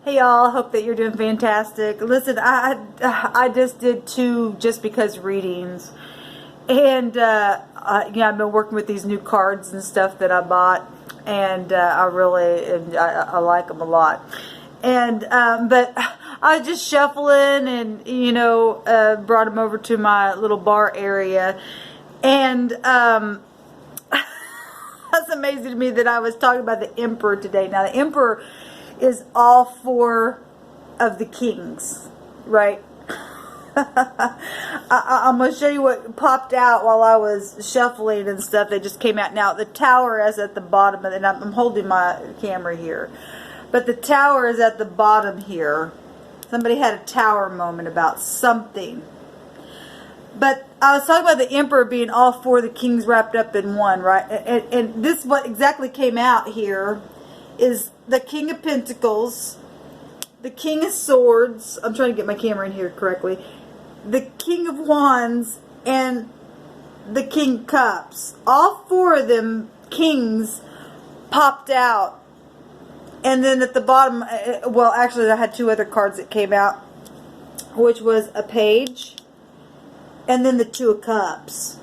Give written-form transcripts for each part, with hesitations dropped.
Hey y'all, hope that you're doing fantastic. Listen, I just did 2 just because readings, and I've been working with these new cards and stuff that I bought, and I like them a lot. And but I was just shuffling, and brought them over to my little bar area, and that's amazing to me that I was talking about the Emperor today. Now the Emperor is all 4 of the kings, right? I'm going to show you what popped out while I was shuffling and stuff. They just came out. Now, the tower is at the bottom, and I'm holding my camera here. But the tower is at the bottom here. Somebody had a tower moment about something. But I was talking about the Emperor being all 4 of the kings wrapped up in one, right? And this, what exactly came out here is the King of Pentacles, the King of Swords, I'm trying to get my camera in here correctly, the King of Wands, and the King of Cups. All 4 of them kings popped out. And then at the bottom, well, actually I had 2 other cards that came out, which was a page and then the 2 of Cups.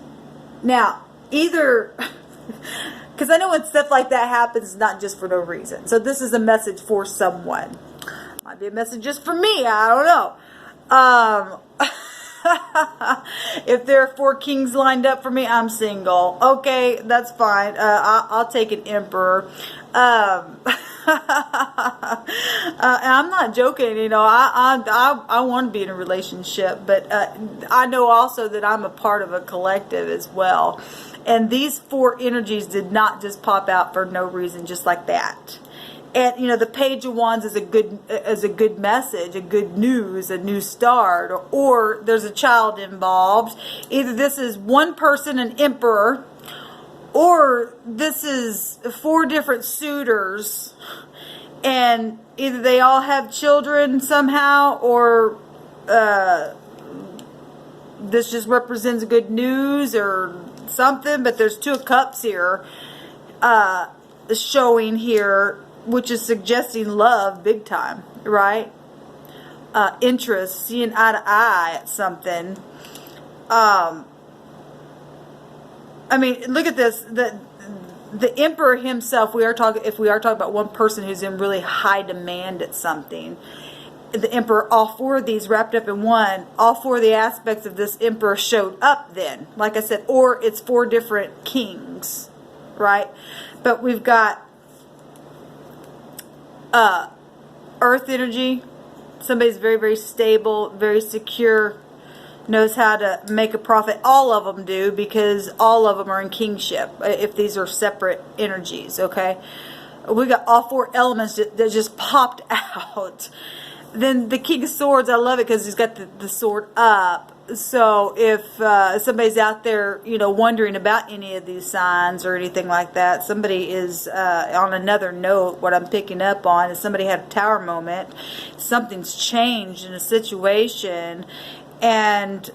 Now, either... because I know when stuff like that happens, it's not just for no reason. So this is a message for someone. Might be a message just for me. I don't know. If there are 4 kings lined up for me, I'm single. Okay, that's fine. I'll take an emperor. And I'm not joking. I want to be in a relationship, but I know also that I'm a part of a collective as well. And these 4 energies did not just pop out for no reason, just like that. And the Page of Wands is a good message, a good news, a new start, or there's a child involved. Either this is one person, an emperor, or this is 4 different suitors, and either they all have children somehow, or this just represents good news or something. But there's 2 of Cups here showing here, which is suggesting love big time, right? Interest, seeing eye to eye at something. I mean, look at this. The Emperor himself, if we are talking about one person who's in really high demand at something, the Emperor, all 4 of these wrapped up in one, all 4 of the aspects of this Emperor showed up then, like I said, or it's 4 different kings, right? But we've got earth energy. Somebody's very, very stable, very secure, knows how to make a profit. All of them do, because all of them are in kingship, if these are separate energies, okay? We got all 4 elements that just popped out. Then the King of Swords, I love it because he's got the sword up. So if somebody's out there, wondering about any of these signs or anything like that, somebody is, on another note, what I'm picking up on is somebody had a tower moment. Something's changed in a situation, and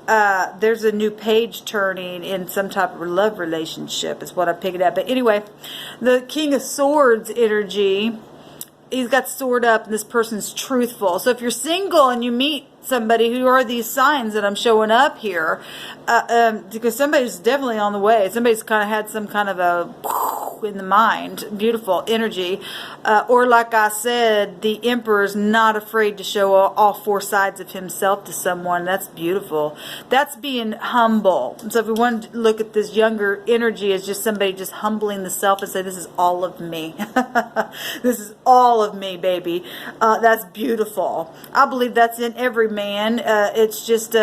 there's a new page turning in some type of love relationship is what I'm picking up. But anyway, the King of Swords energy, he's got sword up, and this person's truthful. So if you're single and you meet somebody, who are these signs that I'm showing up here? Because somebody's definitely on the way. Somebody's kind of had some kind of a in the mind, beautiful energy. Or like I said, the Emperor's not afraid to show all 4 sides of himself to someone. That's beautiful. That's being humble. So if we want to look at this younger energy as just somebody just humbling the self and say, this is all of me. This is all of me, baby. That's beautiful. I believe that's in every man. It's just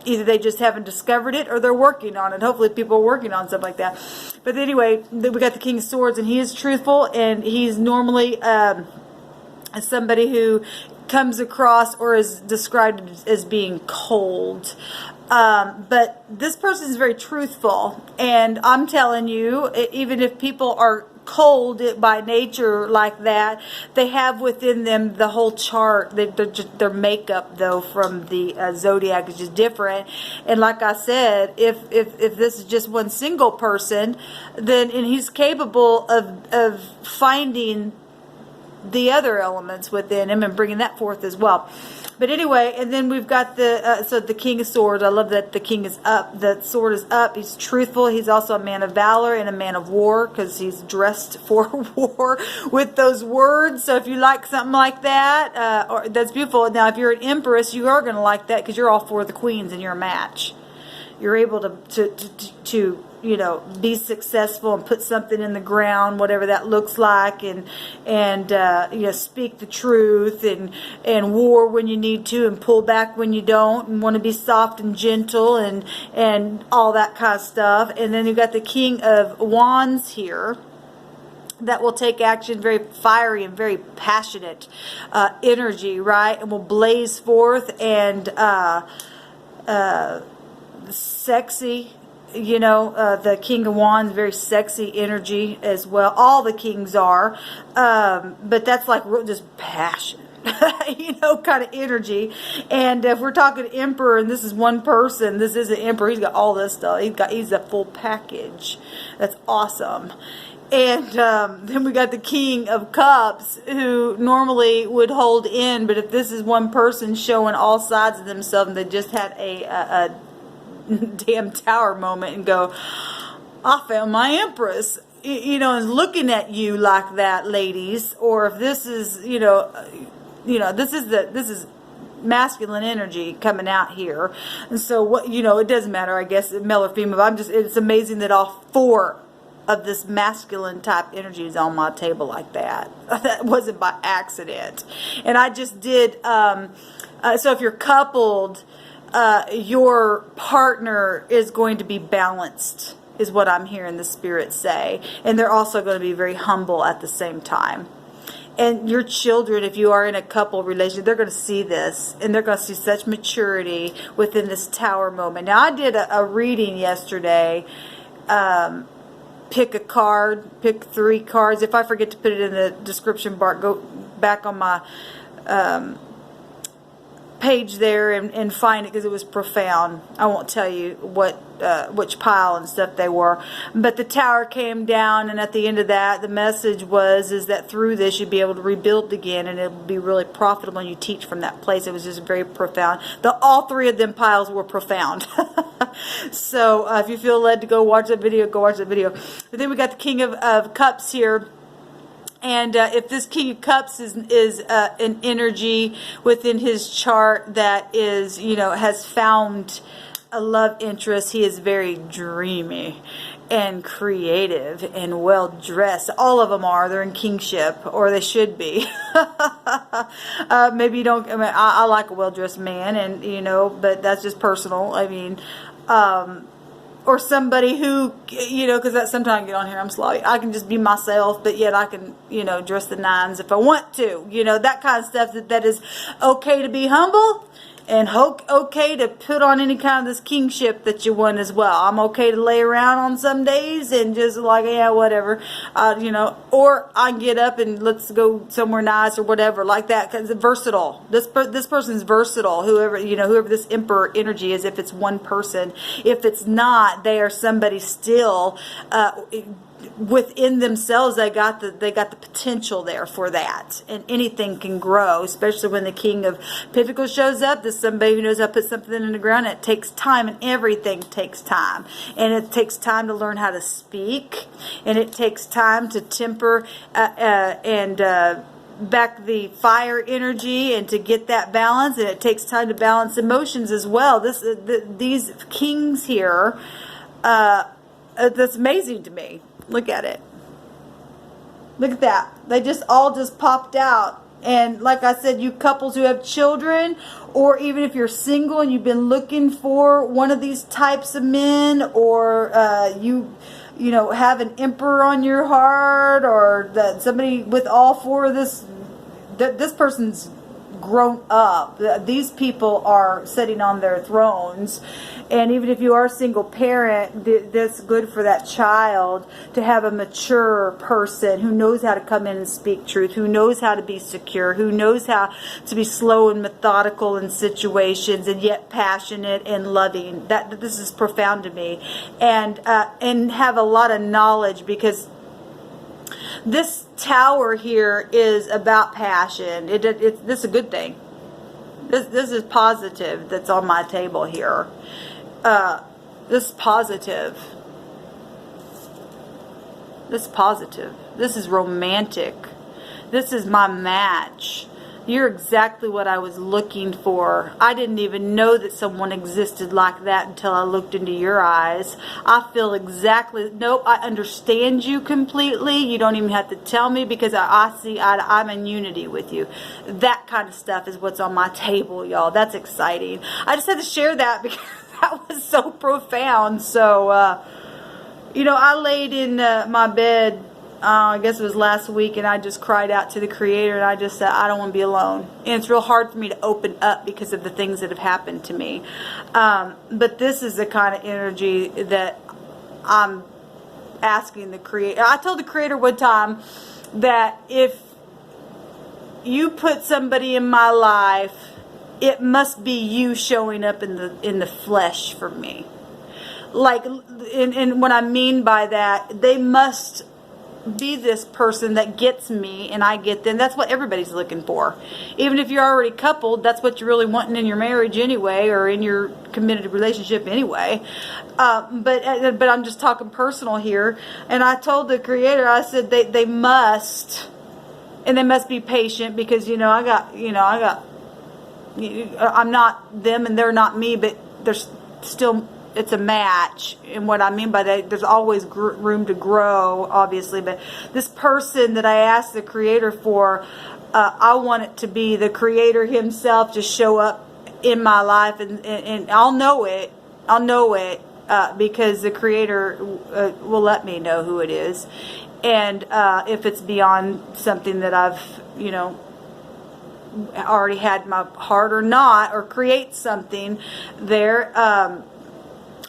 either they just haven't discovered it or they're working on it. Hopefully people are working on something like that. But anyway, we got the King of Swords, and he is truthful, and he's normally somebody who comes across or is described as being cold. But this person is very truthful, and I'm telling you, even if people are cold by nature like that, they have within them the whole chart. Their makeup, though, from the zodiac is just different. And like I said, if this is just one single person, then and he's capable of finding the other elements within him and bringing that forth as well. But anyway, and then we've got so the King of Swords. I love that the king is up. The sword is up. He's truthful. He's also a man of valor and a man of war, because he's dressed for war with those words. So if you like something like that, or that's beautiful. Now, if you're an empress, you are going to like that, because you're all four of the queens and you're a match. You're able to you know, be successful and put something in the ground, whatever that looks like, and you know, speak the truth, and war when you need to, and pull back when you don't, and want to be soft and gentle, and all that kind of stuff. And then you've got the King of Wands here, that will take action, very fiery and very passionate energy, right? And will blaze forth, and sexy. You know, the King of Wands, very sexy energy as well. All the kings are, but that's like just passion, you know, kind of energy. And if we're talking emperor, and this is one person, this is an emperor. He's got all this stuff. He's a full package. That's awesome. And then we got the King of Cups, who normally would hold in, but if this is one person showing all sides of themselves, and they just had a damn tower moment and go, I found my empress, you know, and looking at you like that, ladies. Or if this is, you know, this is masculine energy coming out here. And so what, you know, it doesn't matter, I guess, male or female. It's amazing that all four of this masculine type energy is on my table like that. That wasn't by accident. And I just did, so if you're coupled, your partner is going to be balanced, is what I'm hearing the spirit say. And they're also going to be very humble at the same time. And your children, if you are in a couple relationship, they're going to see this, and they're going to see such maturity within this tower moment. Now, I did a reading yesterday. Pick a card, pick 3 cards. If I forget to put it in the description bar, go back on my page there and find it, because it was profound. I won't tell you which pile and stuff they were, but the tower came down, and at the end of that, the message is that through this you'll be able to rebuild again, and it'll be really profitable, and you teach from that place. It was just very profound. All 3 of them piles were profound. So if you feel led to go watch that video, go watch that video. But then we got the King of Cups here. And if this King of Cups is an energy within his chart that is, you know, has found a love interest, he is very dreamy and creative and well dressed. All of them are. They're in kingship, or they should be. Maybe you don't. I mean, I like a well dressed man, and you know, but that's just personal. I mean. Or somebody who, you know, because sometimes I get on here, I'm sloppy. I can just be myself, but yet I can, you know, dress the nines if I want to. You know, that kind of stuff, that is okay to be humble, and okay to put on any kind of this kingship that you want as well. I'm okay to lay around on some days and just like, yeah, whatever, you know, or I can get up and let's go somewhere nice or whatever like that, because it's versatile. This person's versatile, whoever this emperor energy is, if it's one person. If it's not, they are somebody still within themselves. They got the potential there for that, and anything can grow, especially when the King of Pentacles shows up. There's somebody who knows how to put something in the ground. And it takes time, and everything takes time, and it takes time to learn how to speak, and it takes time to temper and back the fire energy, and to get that balance, and it takes time to balance emotions as well. These kings here, that's amazing to me. Look at it. Look at that. They just all popped out. And like I said, you couples who have children, or even if you're single and you've been looking for one of these types of men, or you know, have an emperor on your heart, or somebody with all 4 of this person's grown up. These people are sitting on their thrones. And even if you are a single parent, that's good for that child to have a mature person who knows how to come in and speak truth, who knows how to be secure, who knows how to be slow and methodical in situations, and yet passionate and loving. This is profound to me, and have a lot of knowledge, because This tower here is about passion. This is a good thing. This is positive that's on my table here. This is positive. This is positive. This is romantic. This is my match. You're exactly what I was looking for. I didn't even know that someone existed like that until I looked into your eyes. I feel exactly, nope, I understand you completely. You don't even have to tell me, because I see I'm in unity with you. That kind of stuff is what's on my table, y'all. That's exciting. I just had to share that because that was so profound. So, you know, I laid in my bed, I guess it was last week, and I just cried out to the Creator, and I just said, I don't want to be alone. And it's real hard for me to open up because of the things that have happened to me. But this is the kind of energy that I'm asking the Creator. I told the Creator one time that if you put somebody in my life, it must be you showing up in the flesh for me. Like, and what I mean by that, they must be this person that gets me and I get them. That's what everybody's looking for. Even if you're already coupled, that's what you're really wanting in your marriage anyway, or in your committed relationship anyway. But I'm just talking personal here. And I told the Creator, I said they must, and they must be patient, because I'm not them and they're not me, but there's still, it's a match. And what I mean by that, there's always room to grow, obviously. But this person that I asked the Creator for, I want it to be the Creator himself to show up in my life, and I'll know it. Because the Creator will let me know who it is, and if it's beyond something that I've already had in my heart or not, or create something there.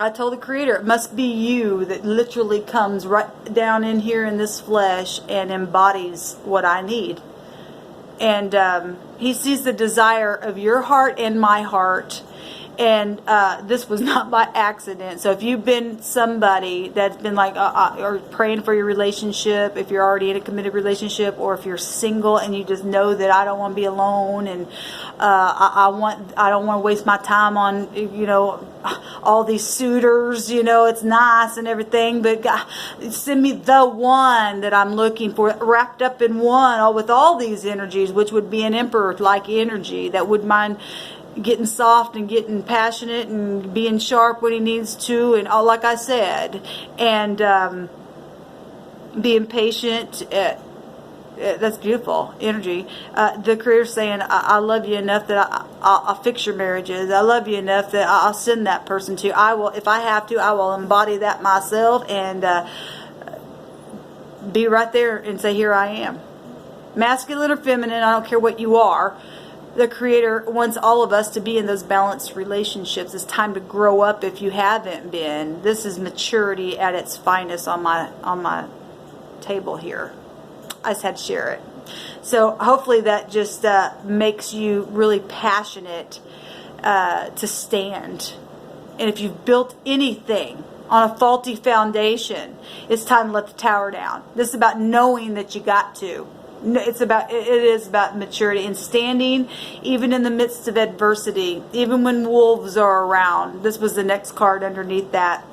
I told the Creator, it must be you that literally comes right down in here in this flesh and embodies what I need. And He sees the desire of your heart and my heart. And this was not by accident. So if you've been somebody that's been like, or praying for your relationship, if you're already in a committed relationship, or if you're single and you just know that I don't want to be alone, and I don't want to waste my time on all these suitors. It's nice and everything, but God, send me the one that I'm looking for, wrapped up in one, with all these energies, which would be an emperor-like energy that would mind getting soft and getting passionate and being sharp when he needs to, and all, like I said, and being patient. That's beautiful energy. The Creator's saying, I love you enough that I'll fix your marriages. I love you enough that I'll send that person to you. I will, if I have to, I will embody that myself and be right there and say, here I am. Masculine or feminine, I don't care what you are. The Creator wants all of us to be in those balanced relationships. It's time to grow up if you haven't been. This is maturity at its finest on my table here. I just had to share it. So hopefully that just makes you really passionate to stand. And if you've built anything on a faulty foundation, it's time to let the tower down. This is about knowing that you got to. It is about maturity and standing even in the midst of adversity, even when wolves are around. This was the next card underneath that.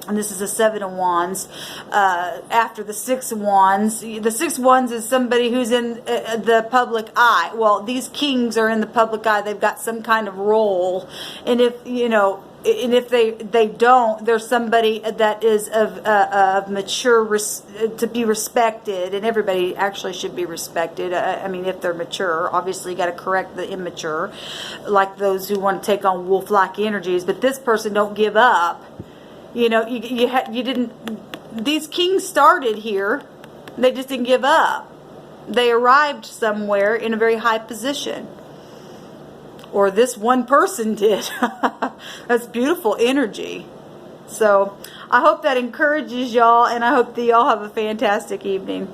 And this is the 7 of Wands. After the 6 of Wands, the 6 of Wands is somebody who's in the public eye. Well, these kings are in the public eye. They've got some kind of role. And if they don't, there's somebody that is of mature to be respected, and everybody actually should be respected. If they're mature, obviously you got to correct the immature, like those who want to take on wolf-like energies. But this person don't give up. You didn't. These kings started here. They just didn't give up. They arrived somewhere in a very high position. Or this one person did. That's beautiful energy. So I hope that encourages y'all, and I hope that y'all have a fantastic evening.